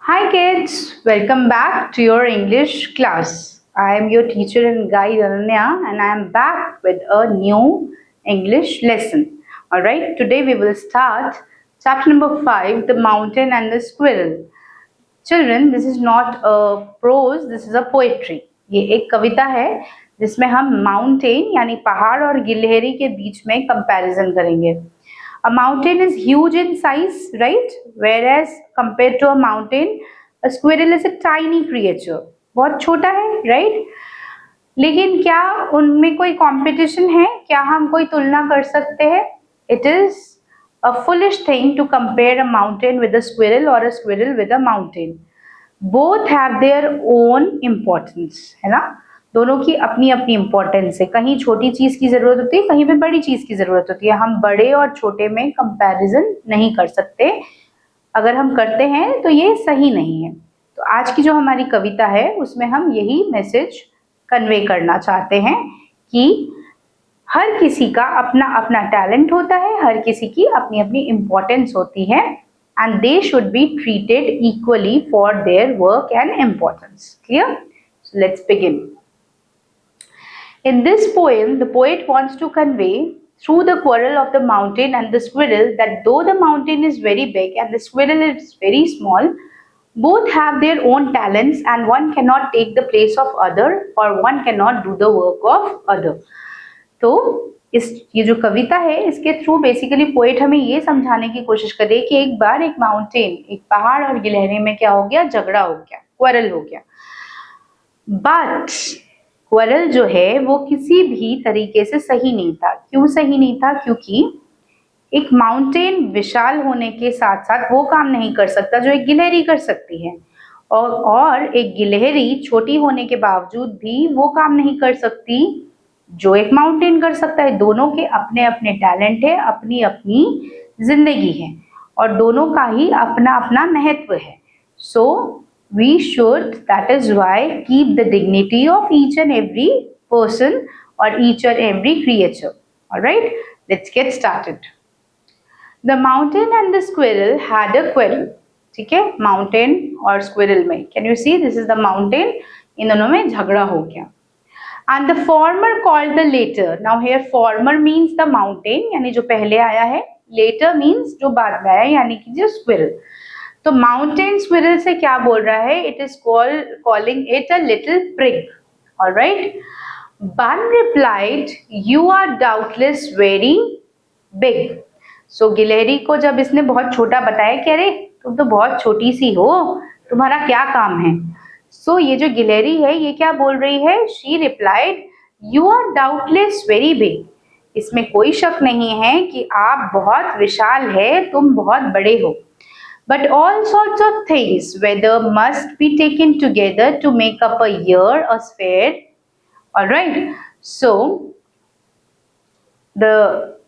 Hi kids, welcome back to your English class. I am your teacher and guide Ananya and I am back with a new English lesson. Alright, today we will start chapter number 5, The Mountain and the Squirrel. Children, this is not a prose, this is a poetry. ये एक कविता है जिसमें हम mountain यानी पहाड़ और गिलहरी के बीच में कंपैरिजन करेंगे. A mountain is huge in size, right? Whereas compared to a mountain, a squirrel is a tiny creature. बहुत छोटा है, right? लेकिन क्या उनमें कोई competition है? क्या हम कोई तुलना कर सकते हैं? It is a foolish thing to compare a mountain with a squirrel or a squirrel with a mountain. Both have their own importance, है ना? दोनों की अपनी अपनी इम्पोर्टेंस है. कहीं छोटी चीज की जरूरत होती है, कहीं पे बड़ी चीज की जरूरत होती है. हम बड़े और छोटे में कंपैरिजन नहीं कर सकते. अगर हम करते हैं तो ये सही नहीं है. तो आज की जो हमारी कविता है उसमें हम यही मैसेज कन्वे करना चाहते हैं कि हर किसी का अपना अपना टैलेंट होता है, हर किसी की अपनी अपनी इम्पोर्टेंस होती है and they should be treated equally for their work and importance. Clear? So let's begin. In this poem, the poet wants to convey through the quarrel of the mountain and the squirrel that though the mountain is very big and the squirrel is very small, both have their own talents and one cannot take the place of other or one cannot do the work of other. तो ये जो कविता है इसके through basically poet हमें ये समझाने की कोशिश कर रही है कि एक बार एक माउंटेन, एक पहाड़ और गिलहरी में क्या हो गया, झगड़ा हो गया, क्वारल हो गया. बट क्वारल जो है वो किसी भी तरीके से सही नहीं था. क्यों सही नहीं था? क्योंकि एक माउंटेन विशाल होने के साथ साथ वो काम नहीं कर सकता जो एक गिलहरी कर सकती है, और एक गिलहरी छोटी होने के बावजूद भी वो काम नहीं कर सकती जो एक माउंटेन कर सकता है. दोनों के अपने अपने टैलेंट है, अपनी अपनी जिंदगी है और दोनों का ही अपना अपना महत्व है. So we should, that is why, keep the dignity of each and every person और each and every creature. Alright, let's get started. The mountain and the squirrel had a quarrel. ठीक है, माउंटेन और squirrel में, can you see, this is the mountain. इन दोनों में झगड़ा हो गया. And the former called the later. Now here former means the mountain, यानी जो पहले आया है. Later means जो बाद में आया, यानी कि जो squirrel. तो mountain squirrel से क्या बोल रहा है? It is calling it a little prig. All right. Bun replied, "You are doubtless very big." So गिलहरी को जब इसने बहुत छोटा बताया कि अरे तुम तो बहुत छोटी सी हो, तुम्हारा क्या काम है? So ये जो गिलहरी है ये क्या बोल रही है? She replied, "You are doubtless very big." इसमें कोई शक नहीं है कि आप बहुत विशाल है, तुम बहुत बड़े हो. But all sorts of things, whether must be taken together to make up a year, a sphere. All right. So the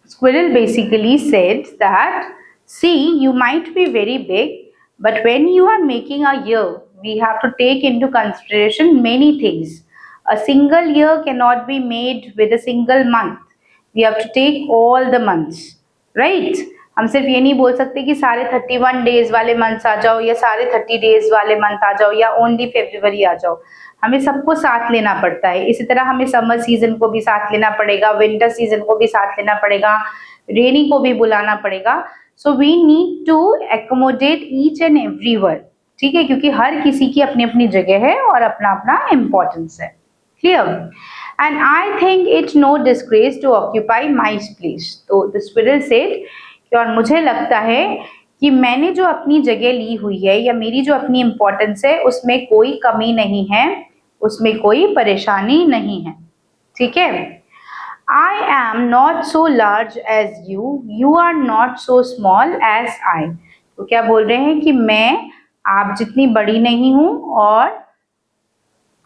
squirrel basically said that, see, you might be very big, but when you are making a year, we have to take into consideration many things. A single year cannot be made with a single month. We have to take all the months, right? हम सिर्फ ये नहीं बोल सकते कि सारे 31 days वाले months आ जाओ या सारे 30 डेज वाले मंथ आ जाओ या ओनली फरवरी आ जाओ. हमें सबको साथ लेना पड़ता है. इसी तरह हमें समर सीजन को भी साथ लेना पड़ेगा, विंटर सीजन को भी साथ लेना पड़ेगा, रेनी को भी बुलाना पड़ेगा. So we need to accommodate each and every one. ठीक है, क्योंकि हर किसी की अपनी अपनी जगह है और अपना अपना इम्पोर्टेंस है. Clear? And I think it no disgrace to occupy my place. तो द स्क्विरल सेड, और मुझे लगता है कि मैंने जो अपनी जगह ली हुई है या मेरी जो अपनी इम्पोर्टेंस है उसमें कोई कमी नहीं है, उसमें कोई परेशानी नहीं है. ठीक है. I am not so large as you, you are not so small as I. तो क्या बोल रहे हैं कि मैं आप जितनी बड़ी नहीं हूं और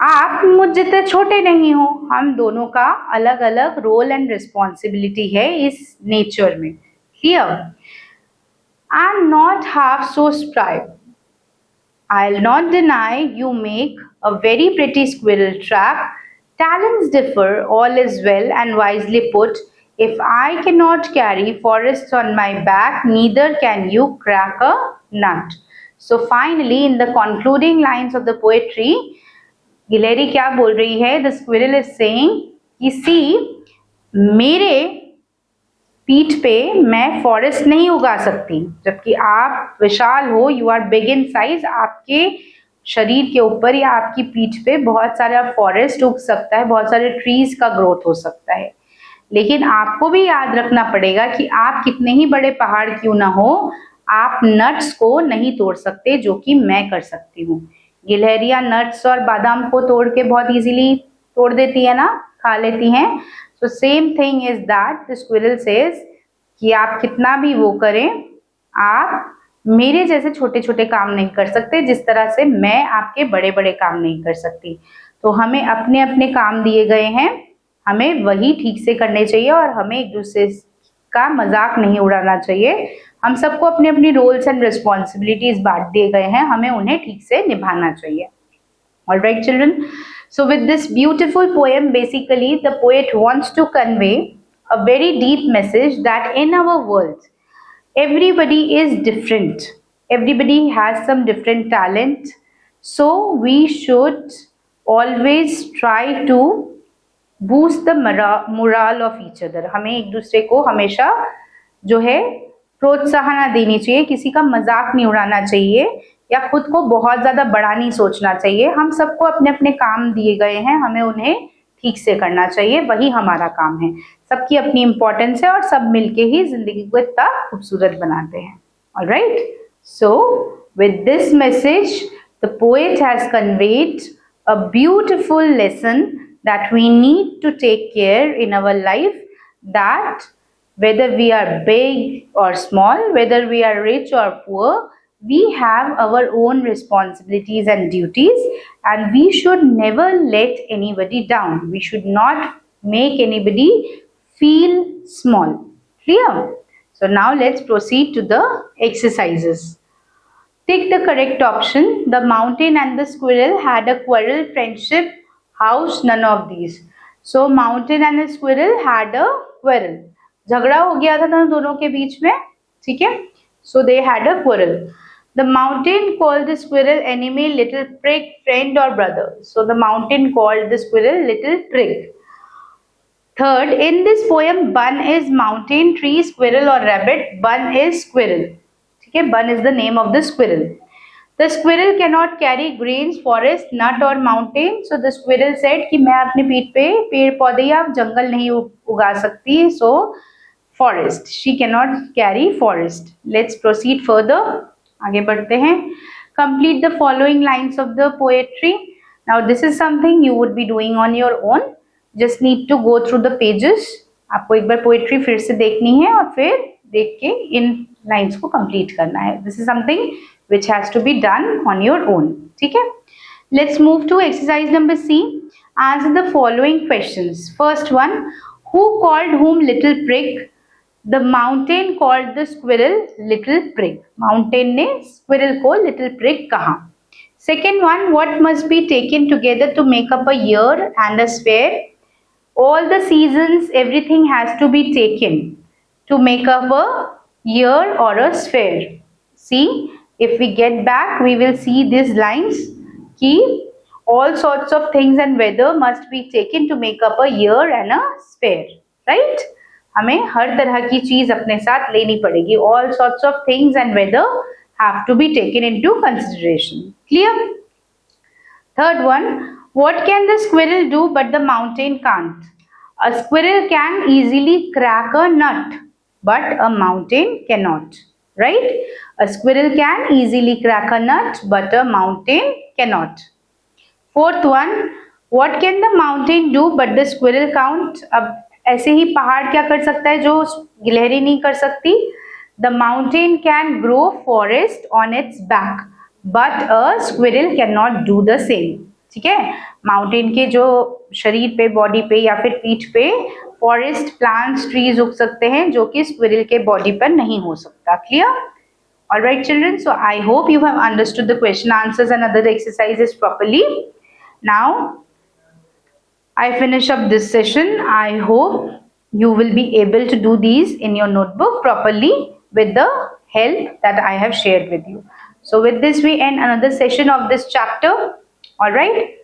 आप मुझ जितने छोटे नहीं हो. हम दोनों का अलग अलग रोल एंड रिस्पॉन्सिबिलिटी है इस नेचर में. Clear? I am not half so spry. I'll not deny you make a very pretty squirrel trap. Talents differ, all is well and wisely put. If I cannot carry forests on my back, neither can you crack a nut. So finally, in the concluding lines of the poetry, गिलहरी क्या बोल रही है? The squirrel is saying कि see, मेरे पीठ पे मैं फॉरेस्ट नहीं उगा सकती, जबकि आप विशाल हो, you are big in size, आपके शरीर के ऊपर या आपकी पीठ पे बहुत सारा फॉरेस्ट उग सकता है, बहुत सारे ट्रीज का ग्रोथ हो सकता है। लेकिन आपको भी याद रखना पड़ेगा कि आप कितने ही बड़े पहाड़ क्यों ना हो, आप नट्स को नहीं तोड़ सकते, जो कि मैं कर सकती हूँ। गिलहरियां नट्स और बादाम को तोड़ के बहुत इजीली तोड़ देती है ना, खा लेती हैं। So same thing is that the squirrel says कि आप कितना भी वो करें, आप मेरे जैसे छोटे छोटे काम नहीं कर सकते, जिस तरह से मैं आपके बड़े बड़े काम नहीं कर सकती। तो हमें अपने अपने काम दिए गए हैं, हमें वही ठीक से करने चाहिए और हमें एक दूसरे का मजाक नहीं उड़ाना चाहिए। हम सबको अपने अपनी रोल्स एंड रिस्पॉन्सिबिलिटीज बांट दिए गए हैं, हमें उन्हें ठीक से निभाना चाहिए। Alright children, so with this beautiful poem, basically the poet wants to convey a very deep message that in our world everybody is different, everybody has some different talent, so we should always try to boost the morale of each other। हमें एक दूसरे को हमेशा जो है प्रोत्साहन देनी चाहिए, किसी का मजाक नहीं उड़ाना चाहिए या खुद को बहुत ज्यादा बड़ा नहीं सोचना चाहिए। हम सबको अपने अपने काम दिए गए हैं, हमें उन्हें ठीक से करना चाहिए, वही हमारा काम है। सबकी अपनी इंपॉर्टेंस है और सब मिलके ही जिंदगी को इतना खूबसूरत बनाते हैं। Alright, so with this message the poet has conveyed a beautiful lesson that we need to take care in our life, that whether we are big or small, whether we are rich or poor, we have our own responsibilities and duties, and we should never let anybody down. We should not make anybody feel small. Clear? So now let's proceed to the exercises. Take the correct option. The mountain and the squirrel had a quarrel, friendship, house, none of these. So mountain and the squirrel had a quarrel. झगड़ा हो गया था दोनों के बीच में, ठीक है। So they had a quarrel. The mountain called the squirrel enemy, little prig, friend और brother. So the mountain called the squirrel little prig. Third, in this poem Bun is mountain, tree, squirrel और rabbit. Bun is squirrel, ठीक है, Bun is the name of the squirrel. The squirrel can not carry grains, forest, nut और mountain. So the squirrel said कि मैं अपने पीठ पे पेड़ पौधे या जंगल नहीं उगा सकती, सो forest, she cannot carry forest. Let's proceed further. आगे बढ़ते हैं। Complete the following lines of the poetry. Now this is something you would be doing on your own. Just need to go through the pages. आपको एक बार poetry फिर से देखनी है और फिर देख के इन lines को complete करना है। This is something which has to be done on your own. ठीक है? Let's move to exercise number C. Answer the following questions. First one, who called whom little prig? The mountain called the squirrel little prig. Mountain ने squirrel को little prig कहा। Second one, what must be taken together to make up a year and a sphere? All the seasons, everything has to be taken to make up a year or a sphere. See, if we get back, we will see these lines कि all sorts of things and weather must be taken to make up a year and a sphere, right? हमें हर तरह की चीज अपने साथ लेनी पड़ेगी। All sorts of things and weather have to be taken into consideration. Clear? Third one, what can the squirrel do but the mountain can't? A squirrel can easily crack a nut, but a mountain cannot. Right? A squirrel can easily crack a nut, but a mountain cannot. Fourth one, what can the mountain do but the squirrel can't? अब ऐसे ही पहाड़ क्या कर सकता है जो गिलहरी नहीं कर सकती? The mountain can grow forest on its back, but a squirrel cannot do the same. ठीक है, माउंटेन के जो शरीर पे, बॉडी पे या फिर पीठ पे फॉरेस्ट, प्लांट्स, ट्रीज उग सकते हैं, जो कि स्क्विरल के बॉडी पर नहीं हो सकता। Clear? Alright children, so I hope you have understood the question answers and other exercises properly. Now I finish up this session. I hope you will be able to do these in your notebook properly with the help that I have shared with you. So with this, we end another session of this chapter. All right.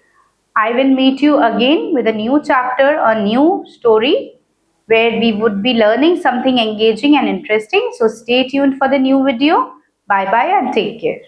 I will meet you again with a new chapter, a new story, where we would be learning something engaging and interesting. So stay tuned for the new video. Bye bye and take care.